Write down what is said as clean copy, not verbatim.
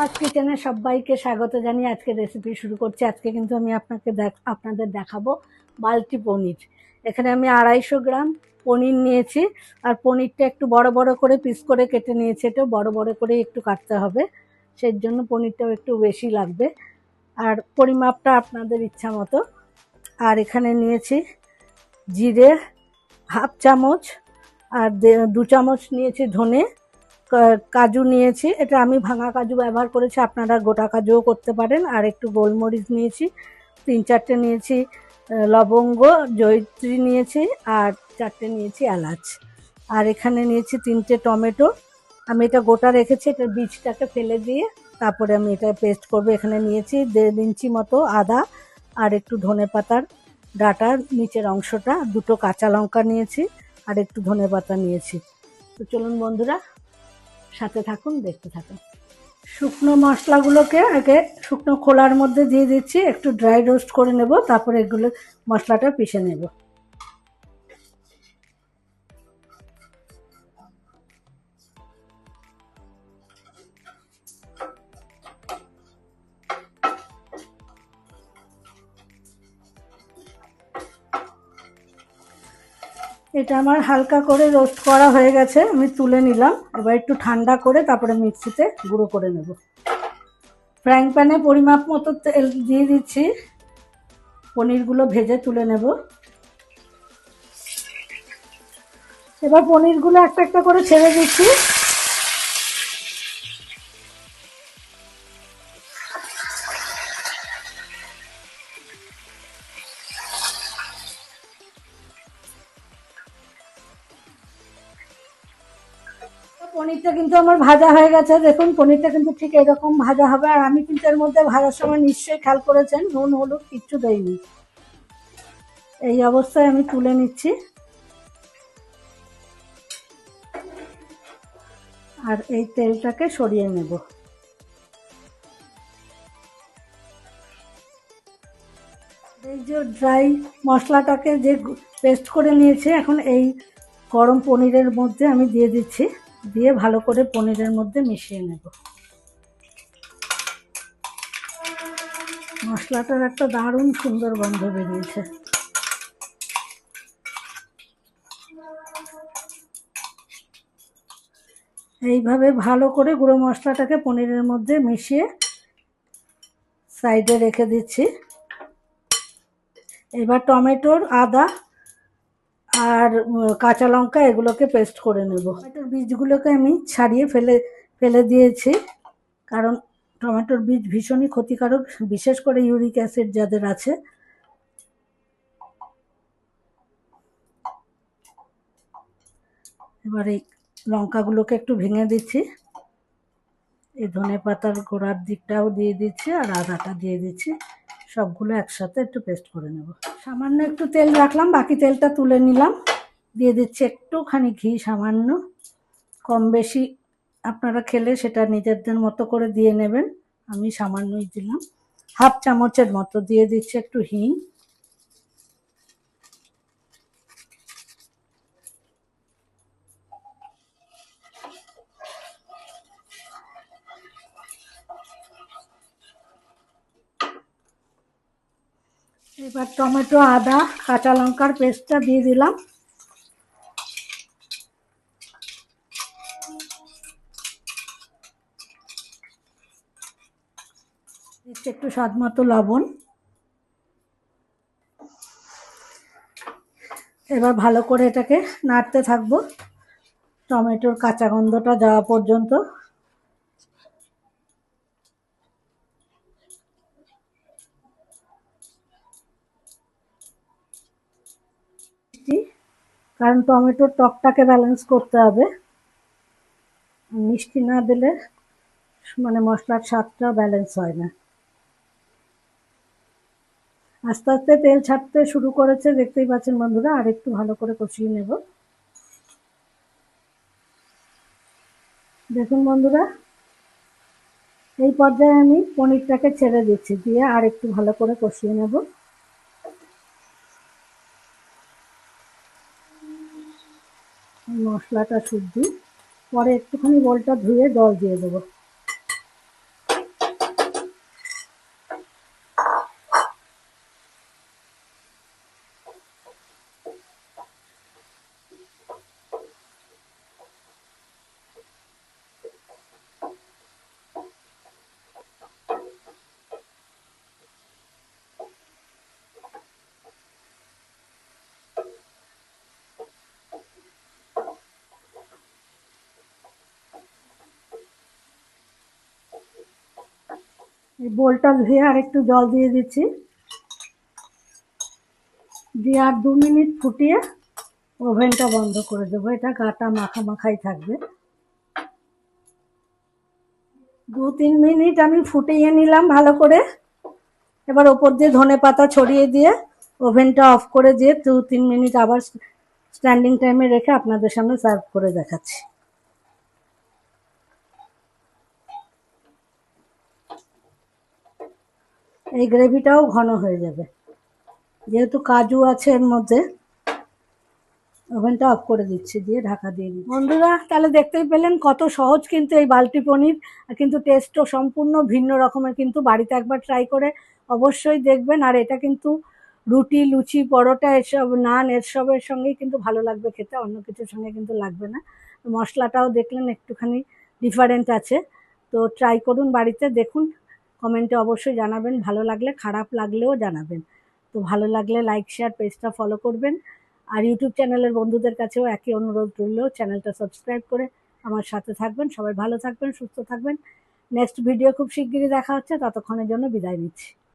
সুভাষ কিচেনে সবাইকে স্বাগত জানিয়ে আজকে রেসিপি শুরু করছি। আজকে কিন্তু আমি আপনাদের দেখাবো বালতি পনির। এখানে আমি 250 গ্রাম পনির নিয়েছি, আর পনিরটা একটু বড় বড় করে পিস করে কেটে নিয়েছি। এটা বড় বড় করে একটু কাটতে হবে, সেই জন্য পনিরটাও একটু বেশি লাগবে, আর পরিমাপটা আপনাদের ইচ্ছা মতো। আর এখানে নিয়েছি জিরে হাফ চামচ, আর 2 চামচ নিয়েছি ধনে, কাজু নিয়েছি, এটা আমি ভাঙা কাজু ব্যবহার করেছি, আপনারা গোটা কাজুও করতে পারেন। আর একটু গোলমরিচ নিয়েছি, 3-4টে নিয়েছি লবঙ্গ, জয়িত্রী নিয়েছি, আর 4টে নিয়েছি এলাচ। আর এখানে নিয়েছি 3টে টমেটো, আমি এটা গোটা রেখেছি, এটার বীজটাকে ফেলে দিয়ে তারপরে আমি এটা পেস্ট করব। এখানে নিয়েছি 1.5 ইঞ্চি মতো আদা, আর একটু ধনে পাতার ডাটার নিচের অংশটা, 2টো কাঁচা লঙ্কা নিয়েছি, আর একটু ধনে পাতা নিয়েছি। তো চলুন বন্ধুরা, সাথে থাকুন, দেখতে থাকুন। শুকনো মশলাগুলোকে আগে শুকনো খোলার মধ্যে দিয়ে দিচ্ছি, একটু ড্রাই রোস্ট করে নেব, তারপরে এগুলো মশলাটা পিষে নেব। এটা আমার হালকা করে রোস্ট করা হয়ে গেছে, আমি তুলে নিলাম। এবার একটু ঠান্ডা করে তারপরে মিক্সিতে গুঁড়ো করে নেব। ফ্রাইং প্যানে পরিমাপ মতো তেল দিয়ে দিচ্ছি, পনিরগুলো ভেজে তুলে নেব। এবার পনিরগুলো একটা একটা করে ছেড়ে দিচ্ছি। পনিরটা কিন্তু আমার ভাজা হয়ে গেছে, দেখুন পনিরটা কিন্তু ঠিক এরকম ভাজা হবে। আর আমি কিন্তু এর মধ্যে ভাজার সময় নিশ্চয়ই খেয়াল করেছেন নুন হলুদ কিচ্ছু দেইনি। এই অবস্থায় আমি তুলে নিচ্ছি, আর এই তেলটাকে সরিয়ে নেব। এই যে ড্রাই মশলাটাকে যে পেস্ট করে নিয়েছে, এখন এই গরম পনিরের মধ্যে আমি দিয়ে দিচ্ছি, দিয়ে ভালো করে পনিরের মধ্যে মিশিয়ে নেব। মশলাটার একটা দারুণ সুন্দর গন্ধ বেরিয়েছে। এইভাবে ভালো করে গুঁড়ো মশলাটাকে পনিরের মধ্যে মিশিয়ে সাইডে রেখে দিচ্ছি। এবার টমেটোর, আদা আর কাঁচা লঙ্কা এগুলোকে পেস্ট করে নেব। টমেটোর বীজগুলোকে আমি ছাড়িয়ে ফেলে দিয়েছি, কারণ টমেটোর বীজ ভীষণই ক্ষতিকারক, বিশেষ করে ইউরিক অ্যাসিড যাদের আছে। এবার এই লঙ্কাগুলোকে একটু ভেঙে দিচ্ছি, এই ধনে পাতার গোড়ার দিকটাও দিয়ে দিচ্ছি, আর আদাটা দিয়ে দিচ্ছি, সবগুলো একসাথে একটু পেস্ট করে নেব। সামান্য একটু তেল রাখলাম, বাকি তেলটা তুলে নিলাম। দিয়ে দিচ্ছি একটুখানি ঘি, সামান্য, কম বেশি আপনারা খেলে সেটা নিজেদের মতো করে দিয়ে নেবেন, আমি সামান্যই দিলাম, হাফ চামচের মতো। দিয়ে দিচ্ছি একটু হিং, এবার টমেটো, আদা, কাঁচা লঙ্কার পেস্টটা দিয়ে দিলাম। একটু স্বাদ মতো লবণ। এবার ভালো করে এটাকে নাড়তে থাকবো টমেটোর কাঁচা গন্ধটা যাওয়া পর্যন্ত। কারণ টমেটোর টকটাকে ব্যালেন্স করতে হবে, মিষ্টি না দিলে মানে মশলার স্বাদটা ব্যালেন্স হয় না। আস্তে আস্তে তেল ছাড়তে শুরু করেছে, দেখতেই পাচ্ছেন বন্ধুরা। আর একটু ভালো করে কষিয়ে নেব। দেখুন বন্ধুরা, এই পর্যায়ে আমি পনিরটাকে ছেড়ে দিচ্ছি, দিয়ে আর একটু ভালো করে কষিয়ে নেব। মশলাটা শুদ্ধি, পরে একটুখানি বলটা ধুয়ে জল দিয়ে দেবো। এই বোলটা ধুয়ে আর একটু জল দিয়ে দিচ্ছি, দিয়ে আর 2 মিনিট ফুটিয়ে ওভেনটা বন্ধ করে দেবো। এটা গাটা মাখা মাখাই থাকবে। 2-3 মিনিট আমি ফুটিয়ে নিলাম ভালো করে। এবার ওপর দিয়ে ধনেপাতা ছড়িয়ে দিয়ে ওভেনটা অফ করে দিয়ে 2-3 মিনিট আবার স্ট্যান্ডিং টাইমে রেখে আপনাদের সামনে সার্ভ করে দেখাচ্ছি। এই গ্রেভিটাও ঘন হয়ে যাবে, যেহেতু কাজু আছে এর মধ্যে। ওভেনটা অফ করে দিচ্ছি, দিয়ে ঢাকা দিয়ে দিচ্ছি। বন্ধুরা, তাহলে দেখতেই পেলেন কত সহজ কিন্তু এই বালতি পনির, কিন্তু টেস্টও সম্পূর্ণ ভিন্ন রকমের। কিন্তু বাড়িতে একবার ট্রাই করে অবশ্যই দেখবেন। আর এটা কিন্তু রুটি, লুচি, পরোটা, এসব নান এসবের সঙ্গেই কিন্তু ভালো লাগবে খেতে, অন্য কিছুর সঙ্গে কিন্তু লাগবে না। মশলাটাও দেখলেন একটুখানি ডিফারেন্ট আছে। তো ট্রাই করুন বাড়িতে, দেখুন, কমেন্টে অবশ্যই জানাবেন। ভালো লাগলে, খারাপ লাগলেও জানাবেন। তো ভালো লাগলে লাইক, শেয়ার, পেজটা ফলো করবেন। আর ইউটিউব চ্যানেলের বন্ধুদের কাছেও একই অনুরোধ রইল, চ্যানেলটা সাবস্ক্রাইব করে আমার সাথে থাকবেন। সবাই ভালো থাকবেন, সুস্থ থাকবেন। নেক্সট ভিডিও খুব শিগগিরই দেখা হচ্ছে, ততক্ষণের জন্য বিদায় নিচ্ছি।